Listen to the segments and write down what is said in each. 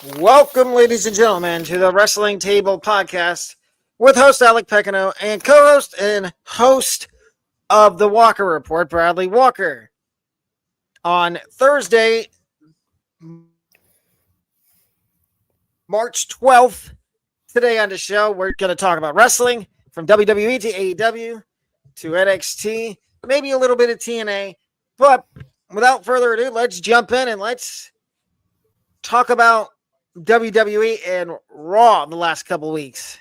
Welcome, ladies and gentlemen, to the Wrestling Table Podcast with host Alec Pecano and co-host and host of the Walker Report, Bradley Walker. On Thursday, March 12th, today on the show, we're going to talk about wrestling from WWE to AEW to NXT, maybe a little bit of TNA. But without further ado, let's jump in and let's talk about WWE and Raw the last couple weeks.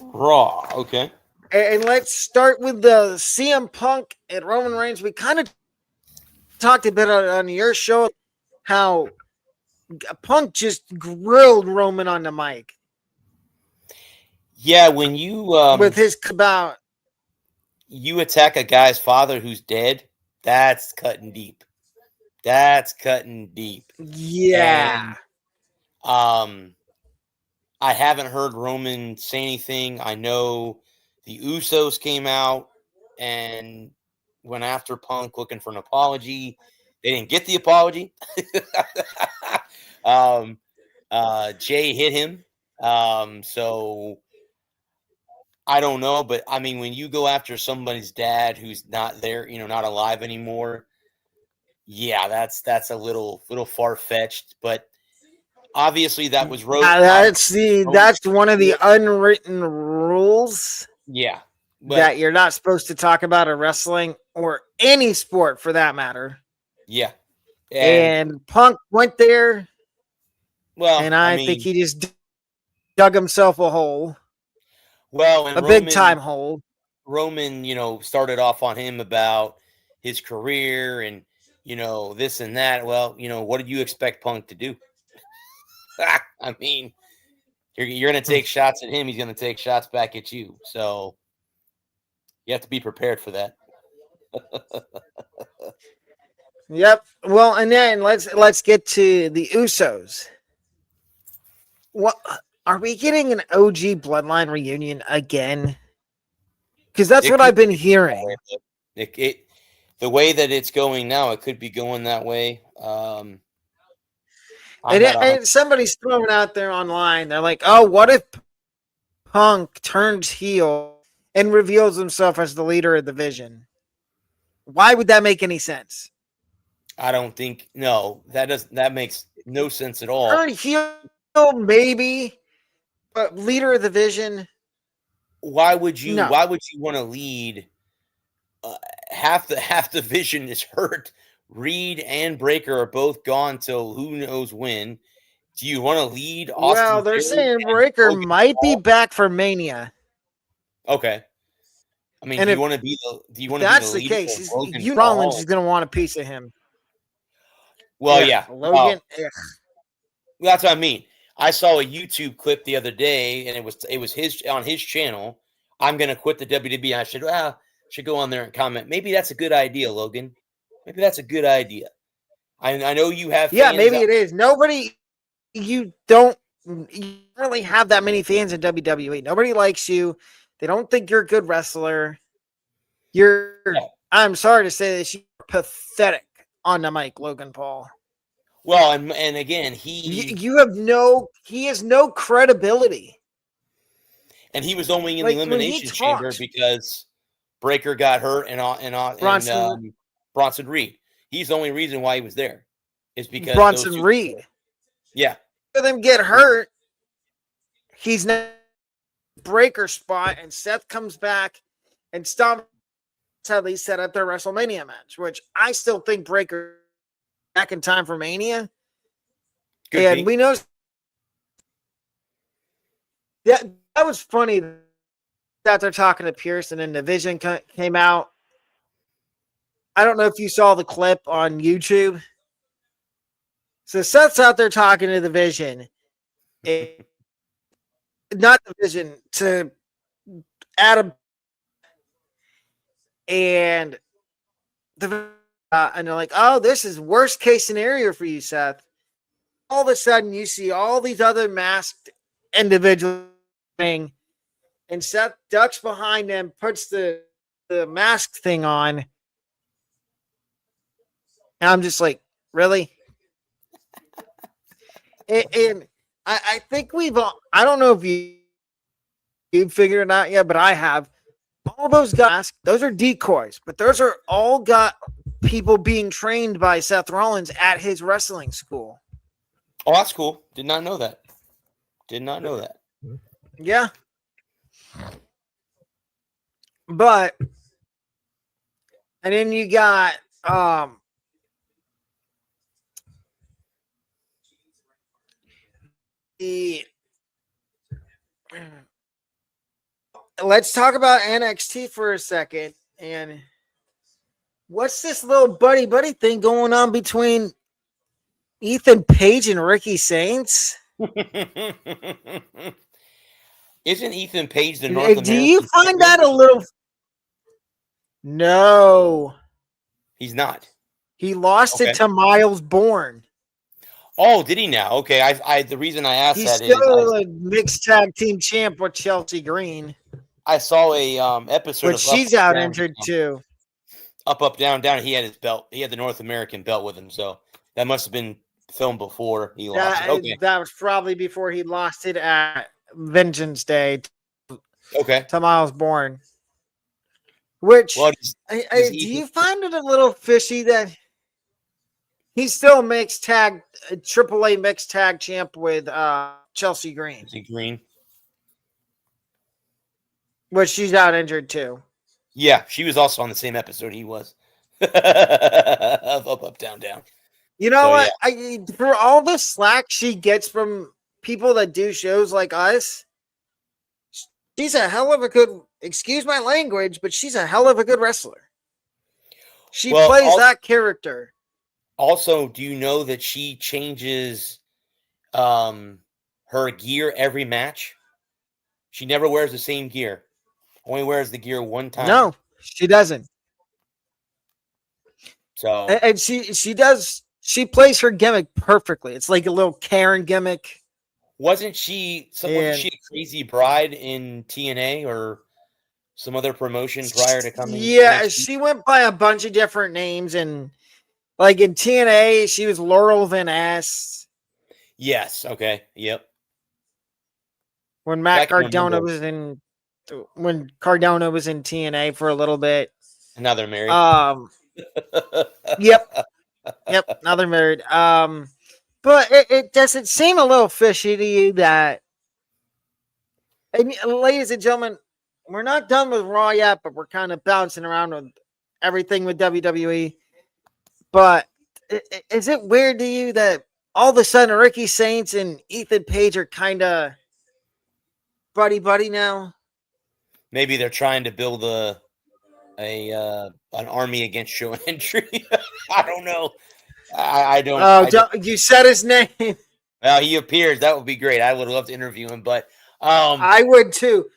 Raw, okay. And let's start with the CM Punk and Roman Reigns. We kind of talked a bit on your show how Punk just grilled Roman on the mic. Yeah, when you with his about you attack a guy's father who's dead, that's cutting deep. That's cutting deep. Yeah. And, I haven't heard Roman say anything. I know the Usos came out and went after Punk looking for an apology. They didn't get the apology. Jay hit him. So I don't know, but I mean, when you go after somebody's dad who's not there, not alive anymore, yeah, that's a little far-fetched, but obviously that was Roman. That's one of the unwritten rules. Yeah. That you're not supposed to talk about in wrestling or any sport for that matter. Yeah. And Punk went there. Well, and I think he just dug himself a hole. Well, and big time hole. Roman, started off on him about his career and, this and that. Well, what did you expect Punk to do? I mean, you're going to take shots at him. He's going to take shots back at you. So you have to be prepared for that. Yep. Well, and then let's get to the Usos. What are we getting an OG Bloodline reunion again? Because that's what I've been hearing. The way that it's going now, it could be going that way. And somebody's throwing out there online. They're like, "Oh, what if Punk turns heel and reveals himself as the leader of the Division?" Why would that make any sense? I don't think. No, that makes no sense at all. Turn heel, maybe, but leader of the Division. Why would you? No. Why would you want to lead? Half the division is hurt. Reed and Breaker are both gone till who knows when. Do you want to lead Austin? Well, they're saying Breaker might be back for Mania. Okay. I mean, do you want to be the leader? That's the case. Rollins is going to want a piece of him. Well, yeah. Logan. That's what I mean. I saw a YouTube clip the other day, and it was his on his channel. I'm going to quit the WWE. I should go on there and comment. Maybe that's a good idea, Logan. Maybe that's a good idea. I know you have. Yeah, maybe it is. You don't really have that many fans in WWE. Nobody likes you. They don't think you're a good wrestler. I'm sorry to say this, you're pathetic on the mic, Logan Paul. Well, and again, he has no credibility. And he was only in the Elimination Chamber because Breaker got hurt and Bronson Reed. He's the only reason why he was there. Is because Bronson Reed. Yeah. For them get hurt, he's not Breaker spot, and Seth comes back and stomps how they set up their WrestleMania match, which I still think Breaker back in time for Mania. And we know that was funny that they're talking to Pearson and the Vision came out. I don't know if you saw the clip on YouTube. So Seth's out there talking to the Vision. Not the Vision, to Adam. And and they're like, "Oh, this is worst case scenario for you, Seth." All of a sudden, you see all these other masked individuals, and Seth ducks behind them, puts the mask thing on. And I'm just like, really? And I think we've all, I don't know if you've figured it out yet, but I have. All those guys, those are decoys, but those are all got people being trained by Seth Rollins at his wrestling school. Oh, that's cool. Did not know that. Did not know that. Yeah. But and then you got the let's talk about NXT for a second. And what's this little buddy thing going on between Ethan Page and Ricky Saints? Isn't Ethan Page the North American? Do you find that a little? No, he's not. He lost it to Miles Bourne. Oh, did he now? Okay, I the reason I asked he's that still a mixed tag team champ with Chelsea Green. I saw a episode, but she's out injured too. Up, down, down. He had his belt. He had the North American belt with him, so that must have been filmed before he lost it. Okay, that was probably before he lost it at Vengeance Day. Okay, to Miles Bourne. Which do you find it a little fishy that he's still mixed tag, AAA mixed tag champ with Chelsea Green? Chelsea Green. But she's out injured too. Yeah, she was also on the same episode he was. up, down, down. You know what? Yeah. For all the slack she gets from people that do shows like us, she's a hell of a good, excuse my language, but she's a hell of a good wrestler. She plays that character. Also, do you know that she changes her gear every match? She never wears the same gear. Only wears the gear one time. No, she doesn't. So and she does. She plays her gimmick perfectly. It's like a little Karen gimmick. Wasn't she a crazy bride in TNA or some other promotion prior to coming? Yeah, she went by a bunch of different names, and like in TNA, she was Laurel Van Ness. Yes. Okay. Yep. When Cardona was in TNA for a little bit. And now they're married. Yep. Now they're married. But it does it seem a little fishy to you that, and ladies and gentlemen, we're not done with Raw yet, but we're kind of bouncing around with everything with WWE. But is it weird to you that all of a sudden Ricky Saints and Ethan Page are kind of buddy now? Maybe they're trying to build an army against Joe Hendry. I don't know. I don't. Oh, you said his name. Well, he appears. That would be great. I would love to interview him, but I would too.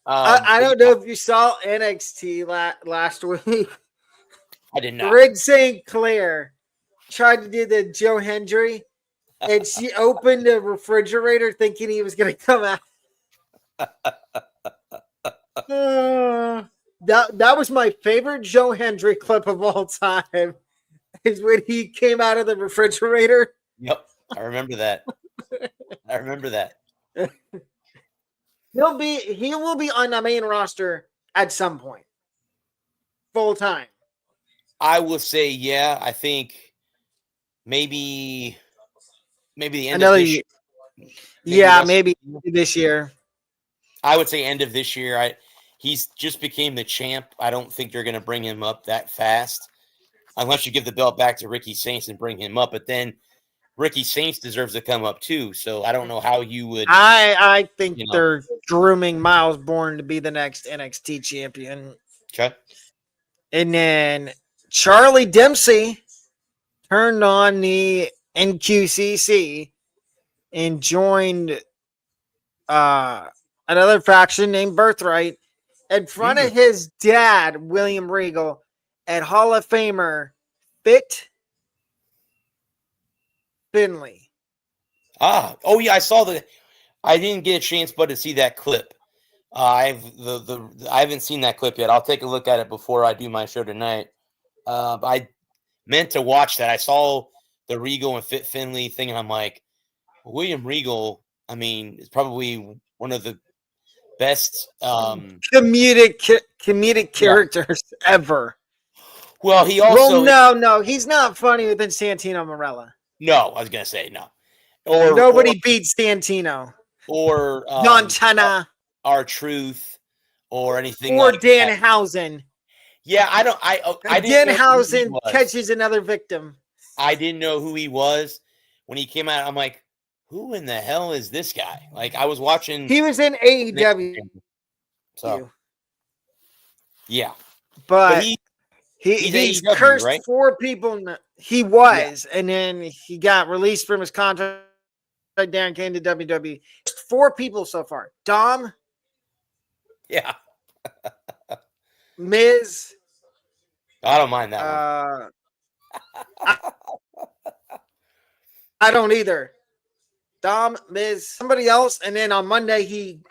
I don't know if you saw NXT last week. I did not. Rig St. Clair tried to do the Joe Hendry, and she opened the refrigerator thinking he was going to come out. That was my favorite Joe Hendry clip of all time. Is when he came out of the refrigerator. Yep, I remember that. He will be on the main roster at some point, full time. I will say, yeah. I think maybe the end of this year. Maybe this year. I would say end of this year. He's just became the champ. I don't think you're going to bring him up that fast. Unless you give the belt back to Ricky Saints and bring him up. But then Ricky Saints deserves to come up too. So I don't know how you would. I think they're grooming Miles Bourne to be the next NXT champion. Okay. And then Charlie Dempsey turned on the NQCC and joined another faction named Birthright in front of his dad, William Regal, and Hall of Famer Fit Finley. Oh yeah, I saw I didn't get a chance but to see that clip. I haven't seen that clip yet. I'll take a look at it before I do my show tonight. I meant to watch that. I saw the Regal and Fit Finley thing, and I'm like, William Regal I mean, it's probably one of the best. Comedic characters ever. Well, he also no, he's not funnier than Santino Marella. No, I was gonna say no. Nobody beats Santino or Montana R-Truth or anything or like Danhausen. Yeah, I didn't know who he Danhausen was. catches another victim. I didn't know who he was when he came out. I'm like, who in the hell is this guy? Like, I was watching. He was in AEW. So yeah, but he's AEW, cursed right? 4 people. He was, and then he got released from his contract. Darren came to WWE. 4 people so far. Dom. Yeah. Miz. I don't mind that one. I don't either. Dom, Miz, somebody else, and then on Monday he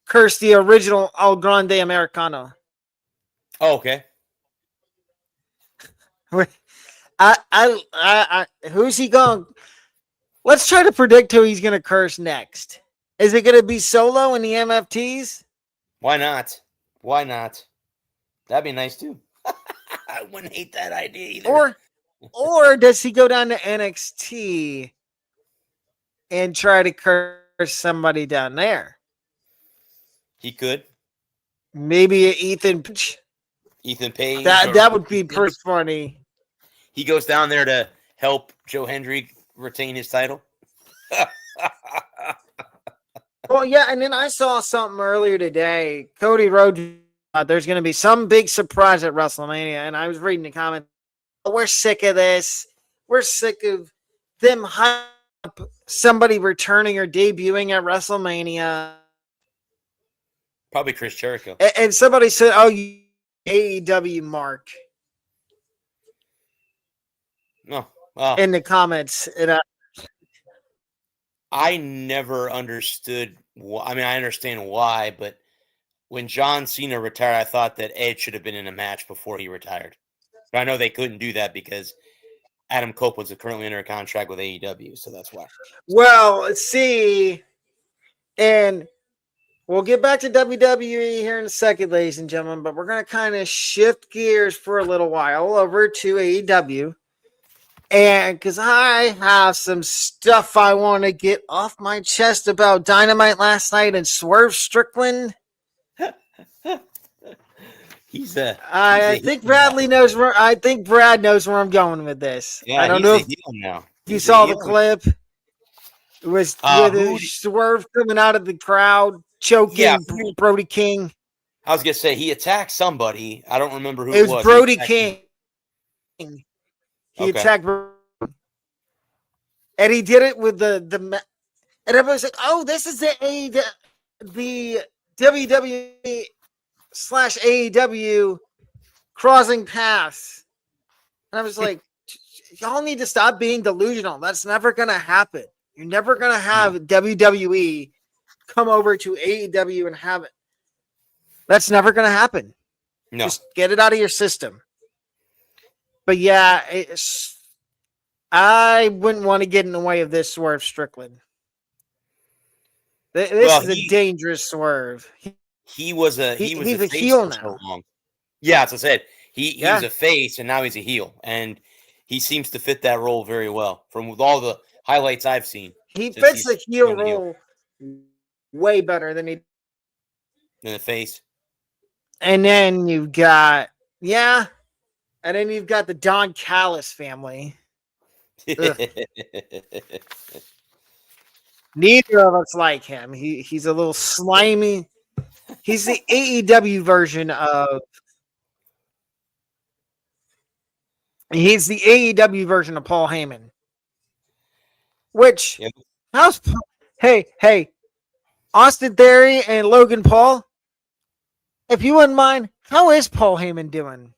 cursed the original El Grande Americano. Oh, okay. Who's he going? Let's try to predict who he's going to curse next. Is it going to be Solo in the MFTs? Why not? Why not? That'd be nice too. I wouldn't hate that idea either. Or does he go down to NXT and try to curse somebody down there? He could. Maybe Ethan Page. That would be pretty funny. He goes down there to help Joe Hendry retain his title. Well, yeah, and then I saw something earlier today. Cody Rhodes, there's going to be some big surprise at WrestleMania, and I was reading the comments. We're sick of this. We're sick of them hype up somebody returning or debuting at WrestleMania. Probably Chris Jericho. And somebody said, "Oh, you AEW Mark." No, in the comments, I never understood. I mean, I understand why, but when John Cena retired, I thought that Edge should have been in a match before he retired. But I know they couldn't do that because Adam Cope was currently under a contract with AEW, so that's why. Well, see, and we'll get back to WWE here in a second, ladies and gentlemen, but we're going to kind of shift gears for a little while over to AEW. And because I have some stuff I want to get off my chest about Dynamite last night and Swerve Strickland. I think Brad knows where I'm going with this. Yeah, I don't know if you saw the clip. It was with Swerve coming out of the crowd, choking Brody King. I was gonna say he attacked somebody. I don't remember who it was. Brody King. He attacked, and he did it with the and everybody's like, "Oh, this is the WWE / AEW crossing paths." And I was like, "Y'all need to stop being delusional. That's never gonna happen. You're never gonna have WWE come over to AEW and have it. That's never gonna happen. No. Just get it out of your system." But yeah, I wouldn't want to get in the way of this Swerve Strickland. This is a dangerous Swerve. He was a heel now. So long. Yeah, as I said, he was a face and now he's a heel, and he seems to fit that role very well. From all the highlights I've seen, he fits the heel role way better than the face. And then you've got and then you've got the Don Callis family. Neither of us like him. He's a little slimy. He's the AEW version of. He's the AEW version of Paul Heyman. Which, hey, Austin Theory and Logan Paul. If you wouldn't mind, how is Paul Heyman doing?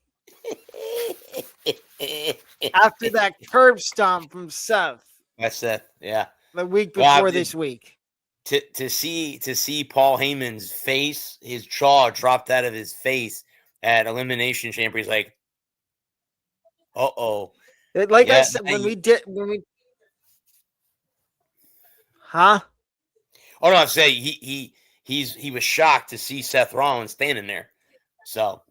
After that curb stomp from Seth. That's it. Yeah. The week before this week. To see Paul Heyman's face, his jaw dropped out of his face at Elimination Chamber. He's like, "Uh-oh." I said, when we Oh no, I'm saying he was shocked to see Seth Rollins standing there. So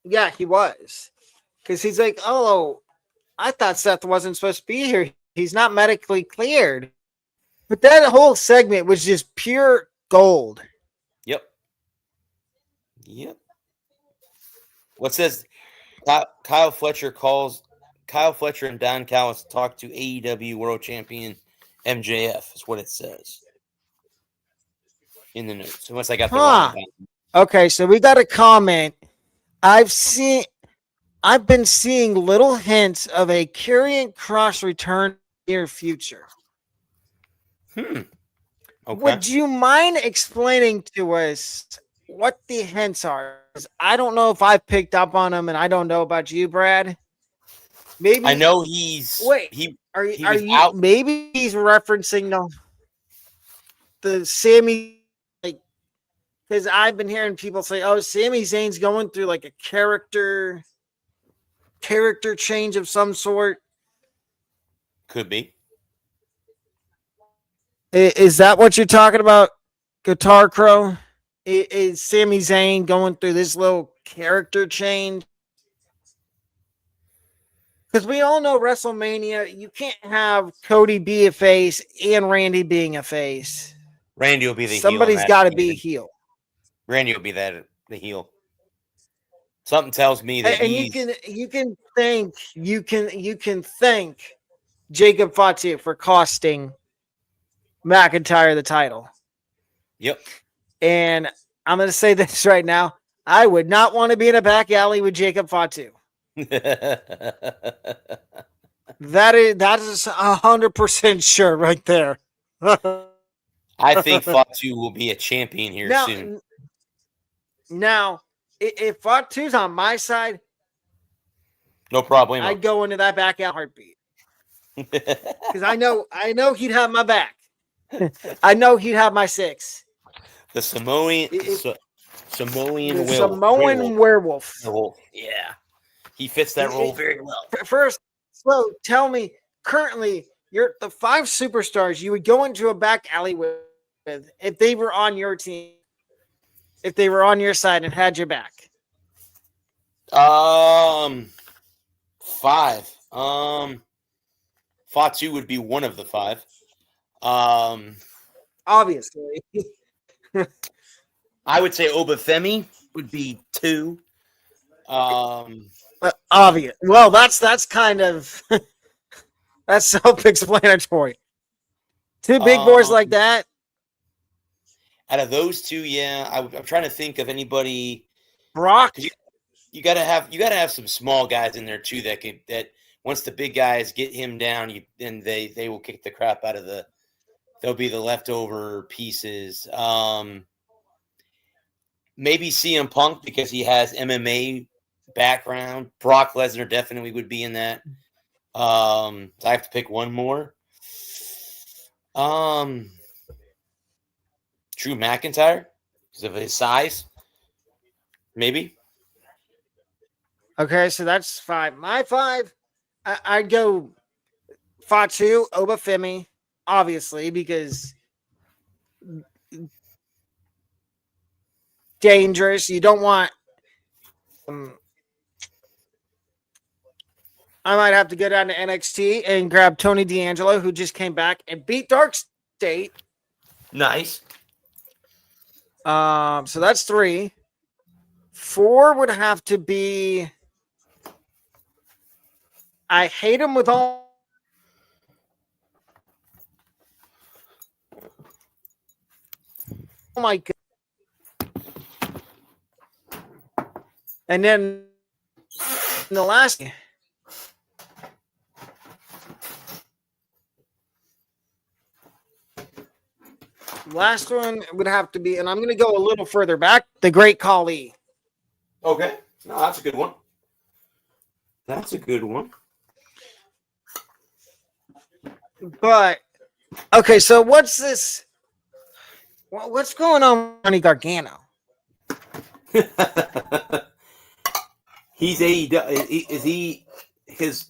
Yeah, he was. Because he's like, oh, I thought Seth wasn't supposed to be here. He's not medically cleared. But that whole segment was just pure gold. yep. What says Kyle Fletcher and Don Callis talk to AEW World Champion MJF is what it says in the notes. Unless I got the wrong one. Okay, so we got a comment. I've been seeing little hints of a Karrion Kross return near future. Okay. Would you mind explaining to us what the hints are? 'Cause I don't know if I picked up on them, and I don't know about you, Brad. Maybe I know he's Are he you was out. maybe he's referencing the Sammy, like, because I've been hearing people say, "Oh, Sami Zayn's going through like a character change of some sort." Could be. Is that what you're talking about, Guitar Crow? Is Sami Zayn going through this little character change? Because we all know WrestleMania, you can't have Cody be a face and Randy being a face. Randy will be the Somebody's got to be a heel. Randy will be the heel. Something tells me that And you can thank Jacob Fatu for costing McIntyre the title. Yep. And I'm going to say this right now. I would not want to be in a back alley with Jacob Fatu. That is 100% sure right there. I think Fatu will be a champion here soon. Now, if Fatu's on my side, no problem. I'd go into that back out heartbeat. Because I know he'd have my back. I know he'd have my six. The Samoan werewolf. Yeah. He fits that role very well. First, so tell me, currently, you're the 5 superstars you would go into a back alley with if they were on your team, if they were on your side and had your back. 5. Fatu would be one of the 5. Obviously. I would say Obafemi would be 2. Obvious. Well, that's kind of that's self-explanatory. 2 big boys like that. Out of those 2, yeah, I'm trying to think of anybody. Brock. You gotta have some small guys in there too that once the big guys get him down, then they will kick the crap out of they'll be the leftover pieces. Maybe CM Punk because he has MMA background. Brock Lesnar definitely would be in that. So I have to pick one more. Drew McIntyre because of his size. Maybe. Okay, so that's 5. My 5, I'd go Fatu, Obafemi, obviously, because dangerous. You don't want. I might have to go down to NXT and grab Tony D'Angelo, who just came back and beat Dark State. Nice. So that's 3. 4 would have to be. I hate him with all. Oh my God. And then the last one would have to be, and I'm going to go a little further back, the Great Khali. Okay. No, that's a good one. That's a good one. But, okay, so what's this? What's going on with Johnny Gargano? He's AEW. Is he his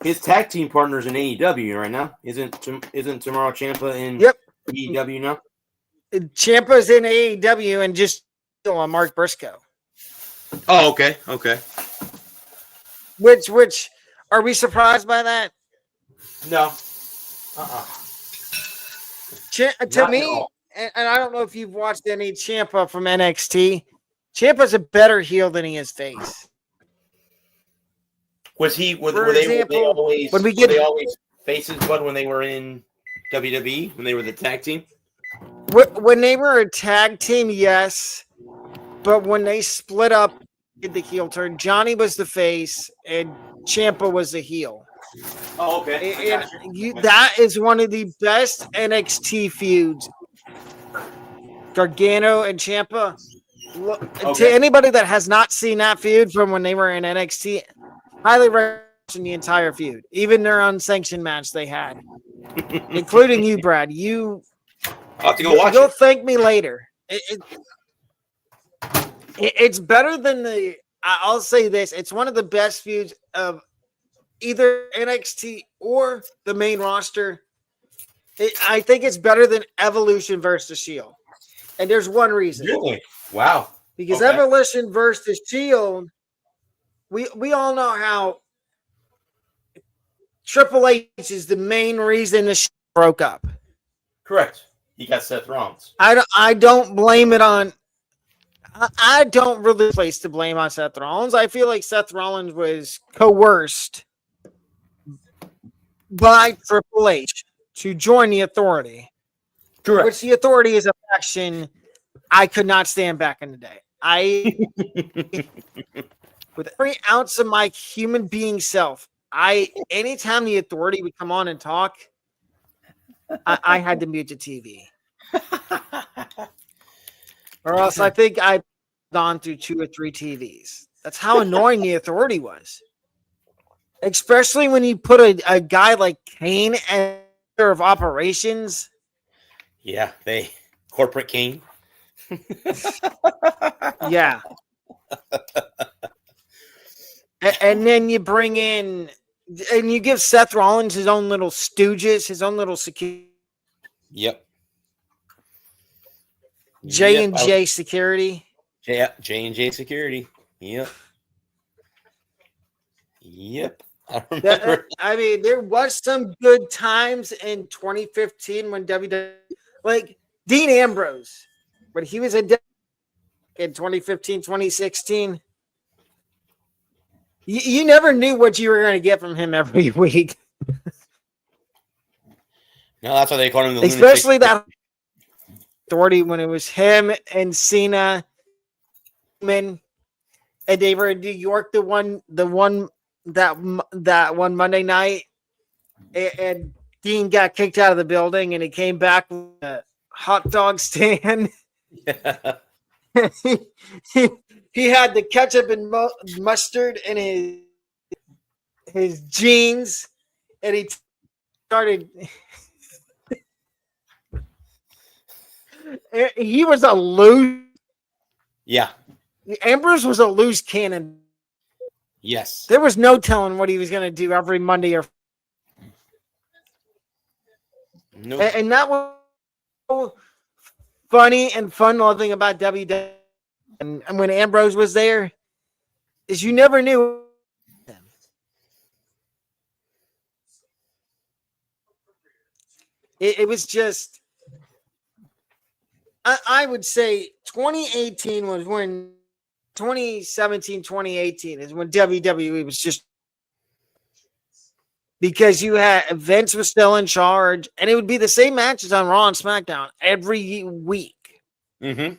his tag team partner's in AEW right now. Isn't Tommaso Ciampa in Yep. AEW now? Ciampa's in AEW and just on Mark Briscoe. Oh, okay. Okay. Which are we surprised by that? No. To Not me, at all. and I don't know if you've watched any Ciampa from NXT. Ciampa's a better heel than he is face. Was he? Were For they example, always? when we Were get- they always faces, Bud, when they were in WWE, when they were the tag team? When they were a tag team, yes, but when they split up, did the heel turn. Johnny was the face, and Ciampa was the heel. Oh, okay. And that is one of the best NXT feuds. Gargano and Ciampa. To Okay. anybody that has not seen that feud from when they were in NXT, highly recommend the entire feud, even their unsanctioned match they had, including you, Brad. I'll have to go watch You'll it. thank me later. It's better than the. I'll say this: it's one of the best feuds of either NXT or the main roster. I think it's better than Evolution versus Shield, and there's one reason. Really? Wow. Because Okay. Evolution versus Shield, we all know how Triple H is the main reason the Shield broke up. Correct. You got Seth Rollins. I don't blame it on. I don't really place the blame on Seth Rollins. I feel like Seth Rollins was coerced by Triple H to join the Authority, Correct. which the Authority is a faction I could not stand back in the day. With every ounce of my human being self, anytime the Authority would come on and talk, I had to mute the TV. Or else I think I've gone through 2 or 3 TVs. That's how annoying the Authority was. Especially when you put a guy like Kane as director of operations. Yeah, corporate Kane. Yeah. And then you bring in, and you give Seth Rollins his own little stooges, his own little security. Yep. J&J Security. J&J Security. Yep. Yep. I remember. I mean, there was some good times in 2015 when WWE, like Dean Ambrose, when he was in 2015, 2016. You never knew what you were going to get from him every week. No, that's why they call him the Especially lunatic. that Authority when it was him and Cena, and they were in New York. The one that one Monday night, and Dean got kicked out of the building, and he came back with a hot dog stand. he had the ketchup and mustard in his jeans, and he started. He was a loose. Yeah. Ambrose was a loose cannon. Yes. There was no telling what he was going to do every Monday or. Nope. And that was so funny and fun-loving about WWE. And when Ambrose was there, is you never knew. It was just. I would say 2018 was when 2017, 2018 is when WWE was just because you had Vince was still in charge, and it would be the same matches on Raw and SmackDown every week. Mm-hmm.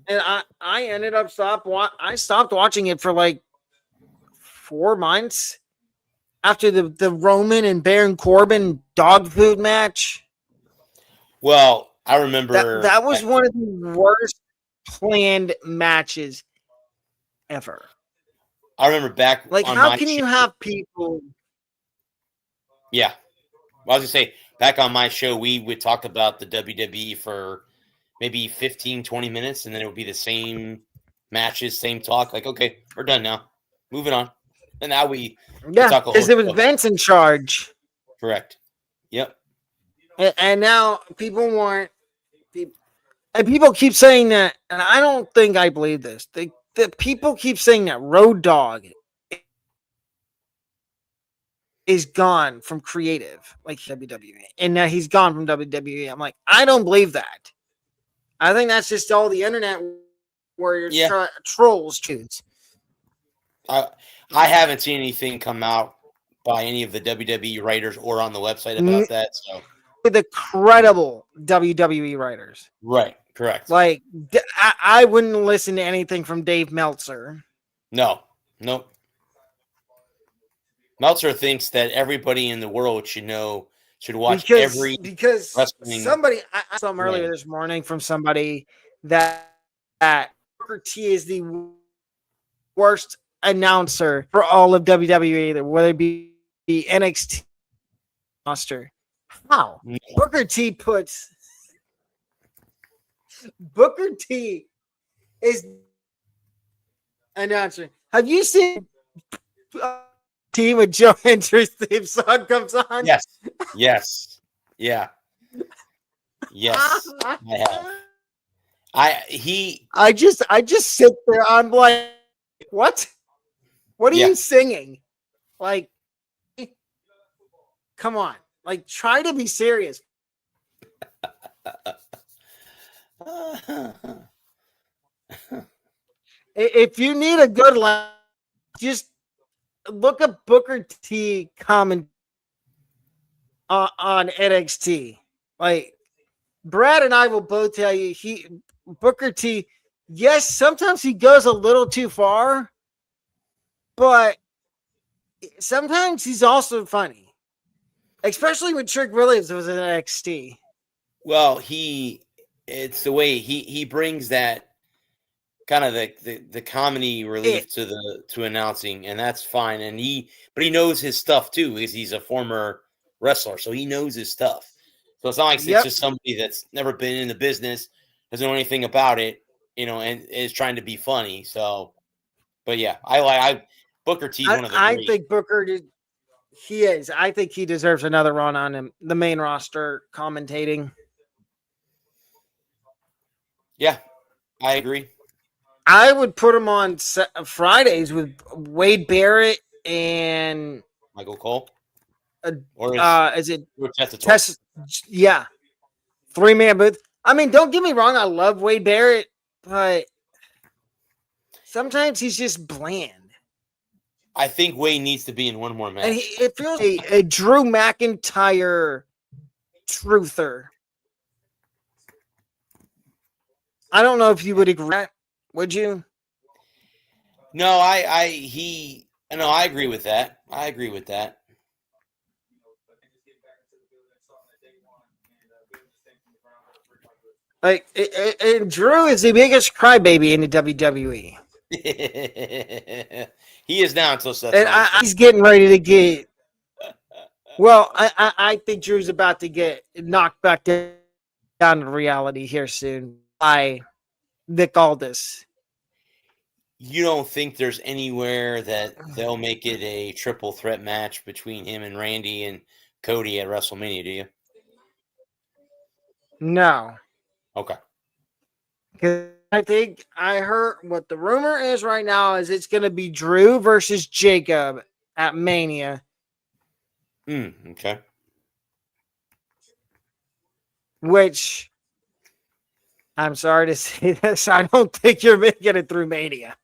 And I ended up I stopped watching it for like 4 months after the Roman and Baron Corbin dog food match. Well, I remember that was one of the worst planned matches ever. I remember back. Like, on how my can you show- have people? Yeah. Well, I was gonna say back on my show, we would talk about the WWE for maybe 15, 20 minutes, and then it would be the same matches, same talk. Like, okay, we're done now. Moving on. And now we Yeah, talk a because whole it was show. Vince in charge. Correct. Yep. And now people want, and people keep saying that, and I don't think I believe this. The people keep saying that Road Dogg is gone from creative, like WWE, and that he's gone from WWE. I'm like, I don't believe that. I think that's just all the internet warriors trolls choose. I haven't seen anything come out by any of the WWE writers or on the website about that. So the credible WWE writers, right, correct. Like I wouldn't listen to anything from Dave Meltzer. No, nope. Meltzer thinks that everybody in the world should watch because wrestling. Somebody I saw earlier this morning from somebody that Booker T is the worst announcer for all of WWE, whether it be the NXT roster. How? No. Booker T is announcer. Have you seen team with Joe Hendry's theme song comes on? Yes. Yeah. Yes. I have. I just sit there. I'm like, what? What are you singing? Like, come on. Like, try to be serious. If you need a good laugh, just look up Booker T comment on NXT. Like, Brad and I will both tell you, Booker T, yes, sometimes he goes a little too far, but sometimes he's also funny. Especially when Trick Williams was in NXT. Well, it's the way he brings that kind of the comedy relief to announcing, and that's fine. But he knows his stuff too, because he's a former wrestler, so he knows his stuff. So it's not like it's just somebody that's never been in the business, doesn't know anything about it, and is trying to be funny. So, but yeah, Booker T. One of the. I think Booker did. He is. I think he deserves another run on the main roster commentating. Yeah, I agree. I would put him on Fridays with Wade Barrett and Michael Cole. Is it Tess? Yeah, 3-man booth. I mean, don't get me wrong. I love Wade Barrett, but sometimes he's just bland. I think Wade needs to be in one more match. And it feels a Drew McIntyre truther. I don't know if you would agree. Would you? No, I agree with that. Like, Drew is the biggest crybaby in the WWE. He is now until Seth. And he's getting ready to get. Well, I think Drew's about to get knocked back down to reality here soon by Nick Aldis. You don't think there's anywhere that they'll make it a triple threat match between him and Randy and Cody at WrestleMania, do you? No. Okay. Because I think I heard what the rumor is right now is it's going to be Drew versus Jacob at Mania. Okay. Which, I'm sorry to say this, I don't think you're making it through Mania.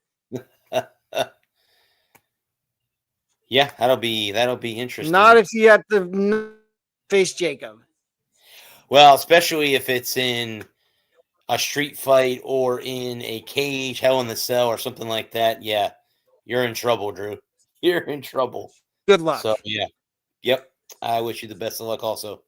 Yeah, that'll be interesting. Not if you have to face Jacob. Well, especially if it's in a street fight or in a cage, Hell in the Cell or something like that. Yeah, you're in trouble, Drew. You're in trouble. Good luck. So yeah, yep. I wish you the best of luck. Also.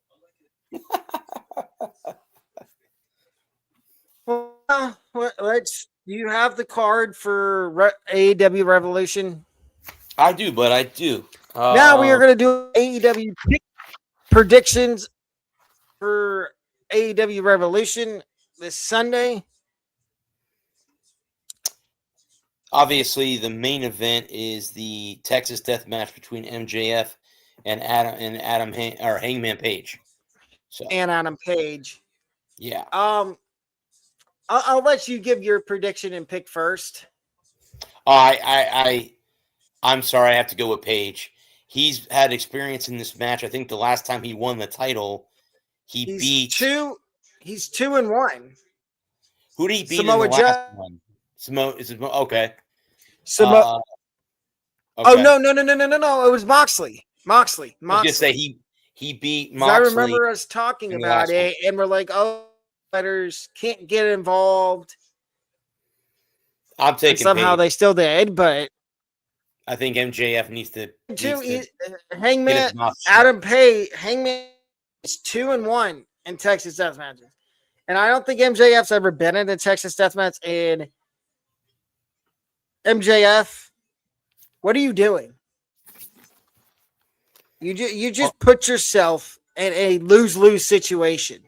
Well, let's. You have the card for AEW Revolution. I do, but I do. Now we are going to do AEW predictions for AEW Revolution this Sunday. obviously the main event is the Texas Death Match between MJF and Hangman Page. So And Adam Page. yeah, I'll let you give your prediction and pick first. I'm sorry, I have to go with Page. He's had experience in this match. I think the last time he won the title, He's beat He's 2-1. who did he beat Samoa in the last Joe. one? Okay. Samoa. Okay. Oh no! It was Moxley. Moxley. I was gonna say he beat 'Cause Moxley. I remember us talking in the about last it, and we're like, "Oh, fighters can't get involved." I'm And taking somehow Page. they still did, but I think MJF needs to Hangman get his mouth shut. Adam Page. Hangman is 2-1 in Texas Death Matches, and I don't think MJF's ever been in a Texas Death Match. And MJF, what are you doing? You just put yourself in a lose-lose situation.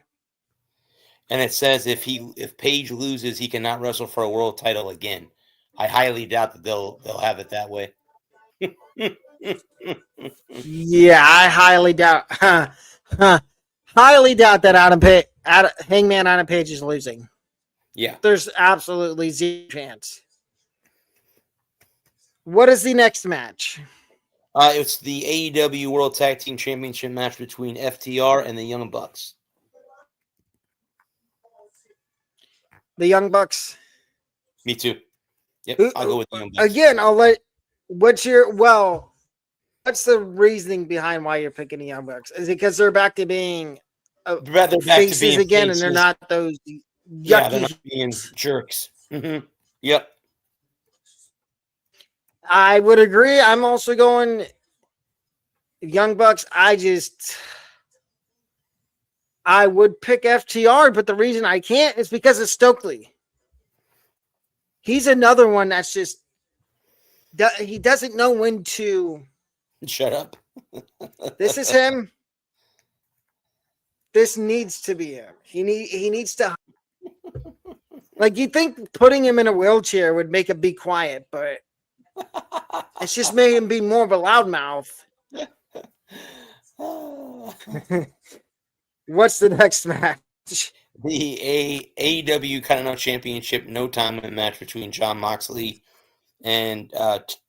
And it says if Page loses, he cannot wrestle for a world title again. I highly doubt that they'll have it that way. Yeah, I highly doubt. Highly doubt that Hangman Adam Page is losing. Yeah. There's absolutely zero chance. What is the next match? It's the AEW World Tag Team Championship match between FTR and the Young Bucks. The Young Bucks. Me too. Yep, I'll go with the Young Bucks. Again, what's the reasoning behind why you're picking the Young Bucks? Is it because they're back to being faces again, and they're not those yucky? Yeah, they're not being jerks. Mm-hmm. Yep. I would agree. I'm also going Young Bucks. I would pick FTR, but the reason I can't is because of Stokely. He's another one that's just he doesn't know when to shut up. This is him. This needs to be him. He needs to, like, you think putting him in a wheelchair would make him be quiet, but it's just made him be more of a loudmouth. What's the next match? The AEW Continental Championship No Time Limit match between Jon Moxley and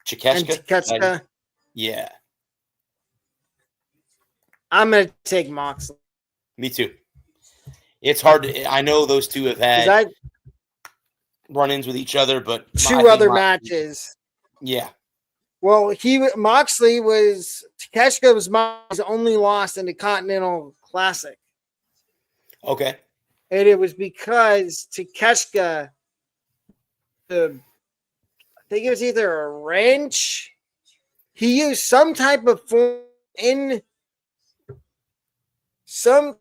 Takeshita. Yeah. I'm going to take Moxley. Me too. It's hard to. I know those two have had run-ins with each other, but two other matches. Yeah. Well, Moxley was Takeshita was Moxley's only loss in the Continental Classic. Okay. And it was because Takeshita, I think it was either a wrench. He used some type of form in some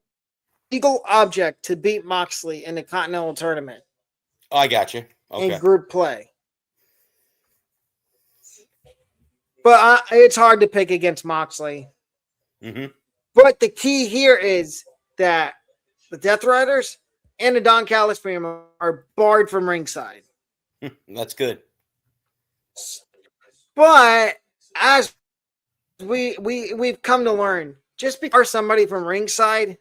legal object to beat Moxley in the Continental Tournament. Oh, I got you. Okay. In group play. But it's hard to pick against Moxley. Mm-hmm. But the key here is that the Death Riders and the Don Callis family are barred from ringside. That's good. But as we've come to learn, just because somebody from ringside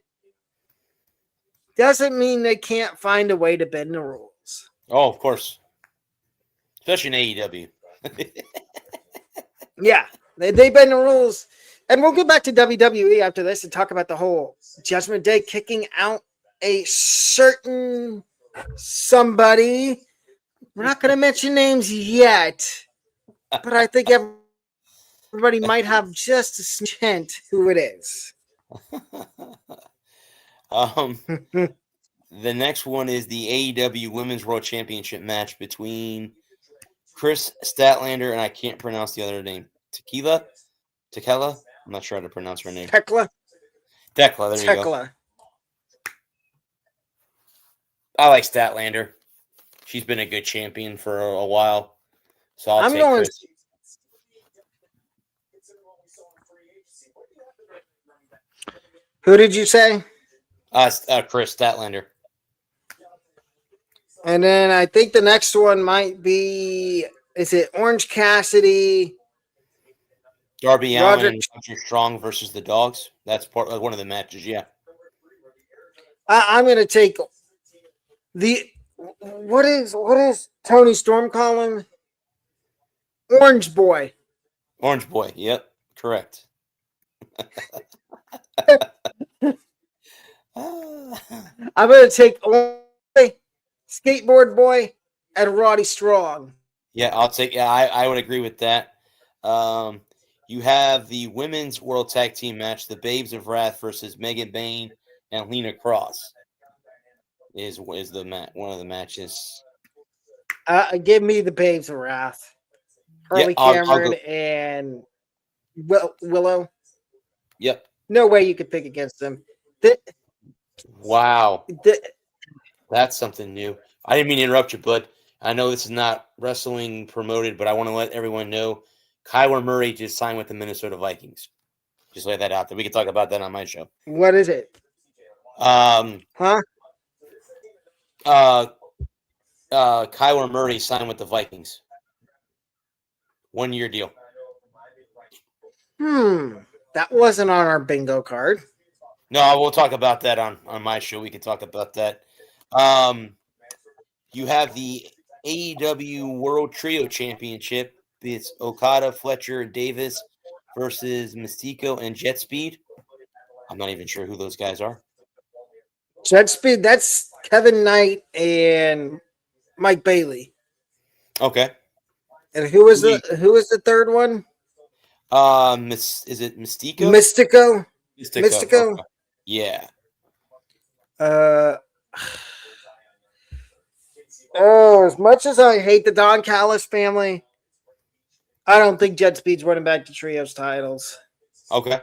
doesn't mean they can't find a way to bend the rules. Oh, of course. Especially in AEW. Yeah, they bend the rules. And we'll get back to WWE after this and talk about the whole Judgment Day kicking out a certain somebody. We're not going to mention names yet, but I think everybody might have just a hint who it is. The next one is the AEW Women's World Championship match between Chris Statlander and I can't pronounce the other name. Tekla? I'm not sure how to pronounce her name. Tekla. There you go. I like Statlander. She's been a good champion for a while. So I'm going Chris. Who did you say? Chris Statlander. And then I think the next one might be is it Orange Cassidy? Darby Allin Roderick. and Roderick Strong versus the Dogs. That's one of the matches. Yeah. I'm going to take the what is Tony Storm call him? Orange Boy. Orange Boy. Yep. Correct. I'm going to take Skateboard Boy and Roddy Strong. Yeah, I'll take. Yeah, I would agree with that. You have the women's world tag team match, the Babes of Wrath versus Megan Bayne and Lena Cross. Is the one of the matches? Give me the Babes of Wrath. Harley Cameron and Willow. Yep. No way you could pick against them. Wow. That's something new. I didn't mean to interrupt you, bud. I know this is not wrestling promoted, but I want to let everyone know Kyler Murray just signed with the Minnesota Vikings. Just lay that out there. We can talk about that on my show. What is it? Kyler Murray signed with the Vikings. 1 year deal. That wasn't on our bingo card. No, we'll talk about that on my show. We can talk about that. You have the AEW World Trio Championship. It's Okada, Fletcher, and Davis versus Mystico and Jet Speed. I'm not even sure who those guys are. Jet Speed, that's Kevin Knight and Mike Bailey. Okay. And who was the third one? Is it Mystico? Mystico. Okay. Yeah. As much as I hate the Don Callis family, I don't think Jet Speed's running back to Trios titles. Okay.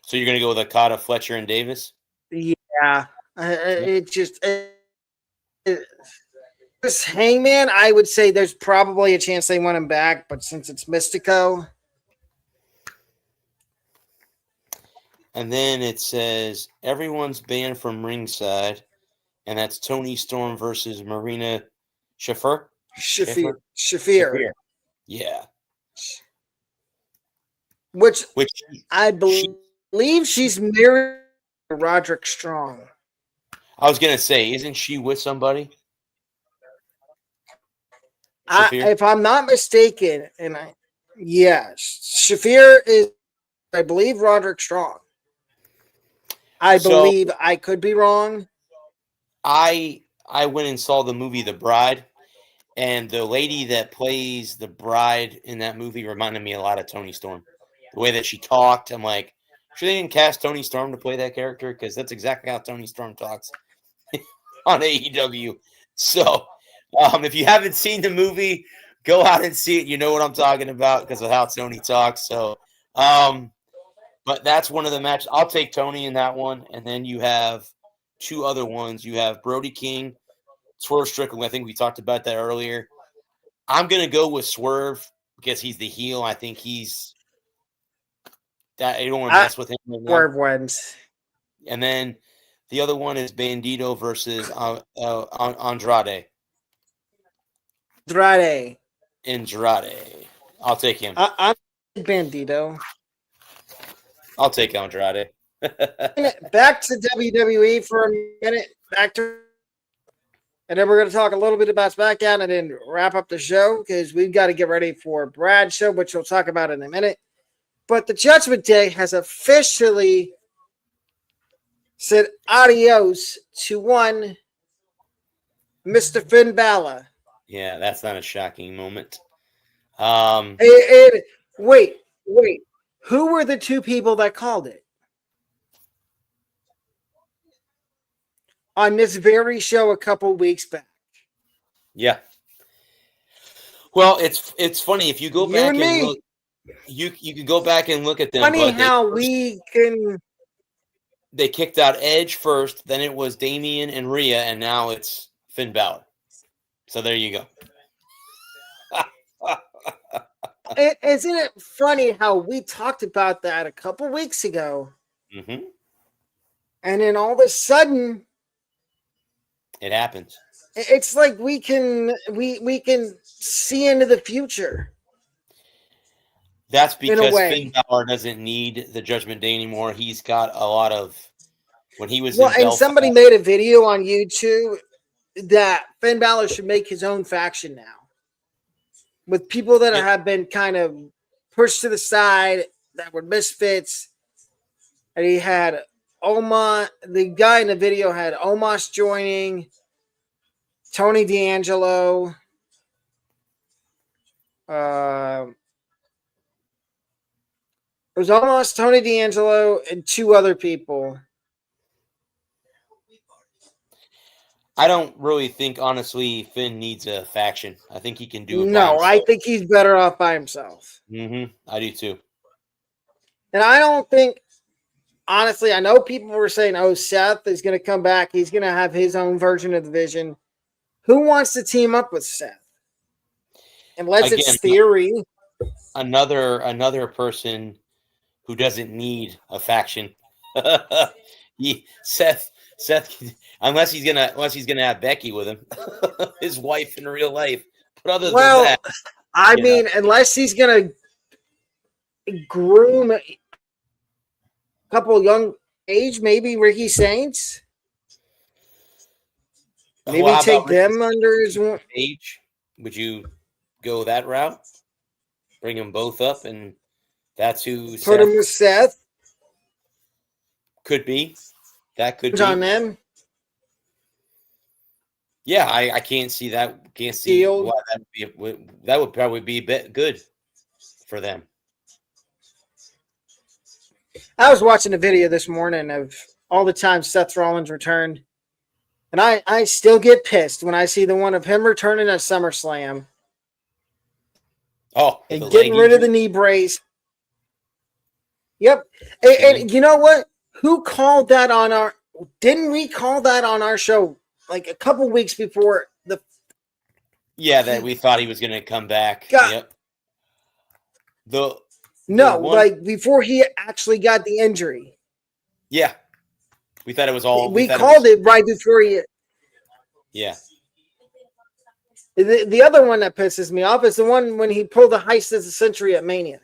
So you're going to go with Okada, Fletcher, and Davis? Yeah. This Hangman, I would say there's probably a chance they want him back, but since it's Mystico. And then it says everyone's banned from ringside, and that's Tony Storm versus Marina Shafir. Shafir. Yeah. Which I believe she's married to Roderick Strong. I was gonna say, isn't she with somebody? If I'm not mistaken, Shafir is, I believe, Roderick Strong. I believe, I could be wrong. I went and saw the movie The Bride, and the lady that plays the bride in that movie reminded me a lot of Tony Storm. The way that she talked, I'm like, sure they didn't cast Tony Storm to play that character, because that's exactly how Tony Storm talks on AEW. So, if you haven't seen the movie, go out and see it. You know what I'm talking about because of how Tony talks. So, but that's one of the matches. I'll take Tony in that one, and then you have two other ones. You have Brody King, Swerve Strickland. I think we talked about that earlier. I'm gonna go with Swerve because he's the heel. I think he's that. You don't want to mess with him. Swerve wins. And then the other one is Bandito versus Andrade. Andrade. I'll take him. I'm Bandito. I'll take Andrade. Back to WWE for a minute. And then we're going to talk a little bit about SmackDown and then wrap up the show because we've got to get ready for Brad's show, which we'll talk about in a minute. But the Judgment Day has officially said adios to one Mr. Finn Balor. Yeah, that's not a shocking moment. Wait. Who were the two people that called it? On this very show a couple weeks back. Yeah. Well, it's funny if you go back and look. You can go back and look at them. Funny how we can. They kicked out Edge first, then it was Damian and Rhea, and now it's Finn Balor. So there you go. Isn't it funny how we talked about that a couple weeks ago? Mm-hmm. And then all of a sudden, it happens. It's like we can see into the future. That's In a because way. Finn Balor doesn't need the Judgment Day anymore. He's got a lot of when he was Well, in and Belfast. somebody made a video on YouTube that Finn Balor should make his own faction now, with people that have been kind of pushed to the side that were misfits. And he had Omos, the guy in the video had Omos joining, Tony D'Angelo, it was almost Tony D'Angelo and two other people. I don't really think, honestly, Finn needs a faction. I think he can do it. No, I think he's better off by himself. I do too. And I don't think, honestly, I know people were saying, oh, Seth is going to come back. He's going to have his own version of the Vision. Who wants to team up with Seth? Unless it's theory. Another person who doesn't need a faction. Seth, unless he's gonna have Becky with him, his wife in real life. But other than that, I mean, unless he's gonna groom a couple young age, maybe Ricky Saints. Maybe take them under his age. Would you go that route? Bring them both up, and that's who. Put him with Seth. Could be. That could be on them. Yeah, I can't see that. Can't see why that would probably be good for them. I was watching a video this morning of all the times Seth Rollins returned, and I still get pissed when I see the one of him returning at SummerSlam. Oh, and getting rid of the knee brace. Yep. And you know what? Who called that on our? Didn't we call that on our show like a couple weeks before the? Yeah, that we thought he was going to come back. Yep. Like before he actually got the injury. Yeah, we thought it was all. We called it right before he. Yeah. The other one that pisses me off is the one when he pulled the Heist of the Century at Mania.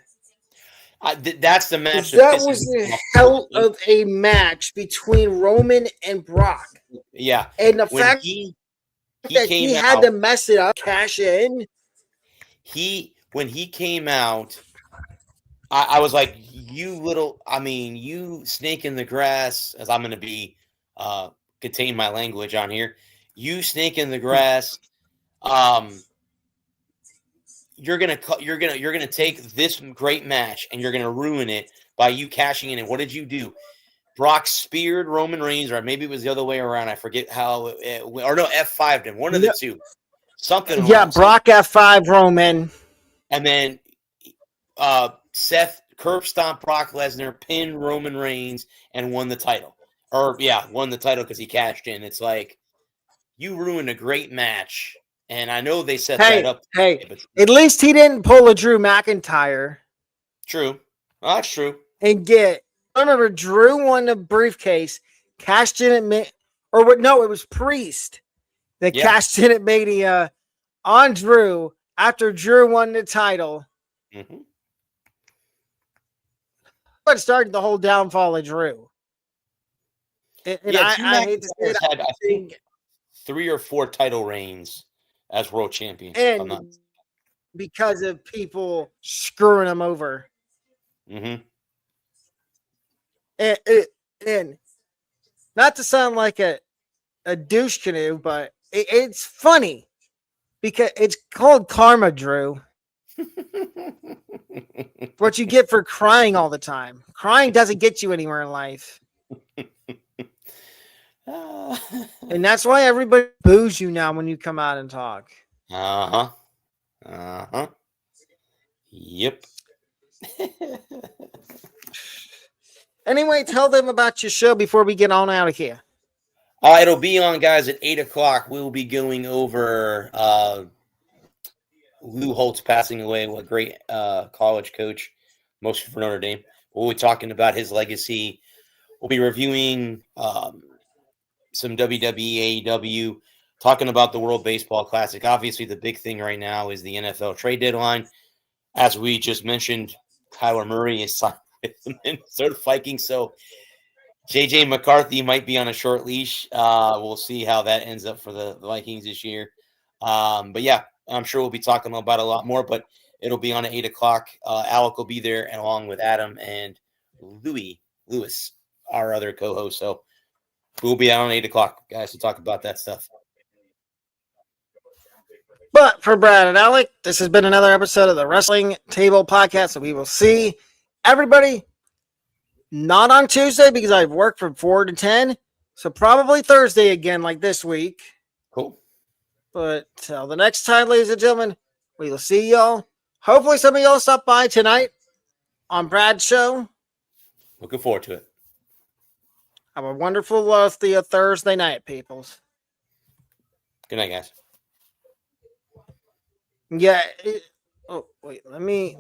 That's the match. That was the hell of a match between Roman and Brock. Yeah. And the fact that he had to mess it up, cash in. When he came out, I was like, you snake in the grass, as I'm going to be, contain my language on here. You snake in the grass. You're gonna take this great match and you're gonna ruin it by you cashing in. And what did you do? Brock speared Roman Reigns, or maybe it was the other way around. I forget how. F5'd him. One of the two. Something. Yeah, Brock F5 Roman, and then Seth curb stomped Brock Lesnar, pinned Roman Reigns, and won the title. Won the title because he cashed in. It's like you ruined a great match. And I know they set that up. At least he didn't pull a Drew McIntyre. True. Oh, that's true. And remember, Drew won the briefcase, cashed in at it was Priest that cashed in at Mania on Drew after Drew won the title. Mm-hmm. What started the whole downfall of Drew. And I hate to say it. I think 3 or 4 title reigns as world champion. And because of people screwing him over. Mm-hmm. And not to sound like a douche canoe, but it's funny because it's called karma, Drew. What you get for crying all the time. Crying doesn't get you anywhere in life. And that's why everybody boos you now when you come out and talk. Yep. Anyway, tell them about your show before we get on out of here. It'll be on, guys, at 8 o'clock. We'll be going over Lou Holtz passing away. What a great college coach, mostly for Notre Dame. We'll be talking about his legacy. We'll be reviewing some WWE, AEW, talking about the World Baseball Classic, obviously the big thing right now is the NFL trade deadline. As we just mentioned, Kyler Murray is signed with the Minnesota Vikings, so JJ McCarthy might be on a short leash. We'll see how that ends up for the Vikings this year. But yeah, I'm sure we'll be talking about a lot more, but it'll be on at 8 o'clock. Alec will be there, and along with Adam and Lewis, our other co-host. So we'll be out on 8 o'clock, guys, to talk about that stuff. But for Brad and Alec, this has been another episode of the Wrestling Table Podcast. So we will see everybody not on Tuesday because I've worked from 4 to 10. So probably Thursday again, like this week. Cool. But till the next time, ladies and gentlemen, we will see y'all. Hopefully some of y'all stop by tonight on Brad's show. Looking forward to it. Have a wonderful Thursday night, peoples. Good night, guys. Yeah. Oh, wait. Let me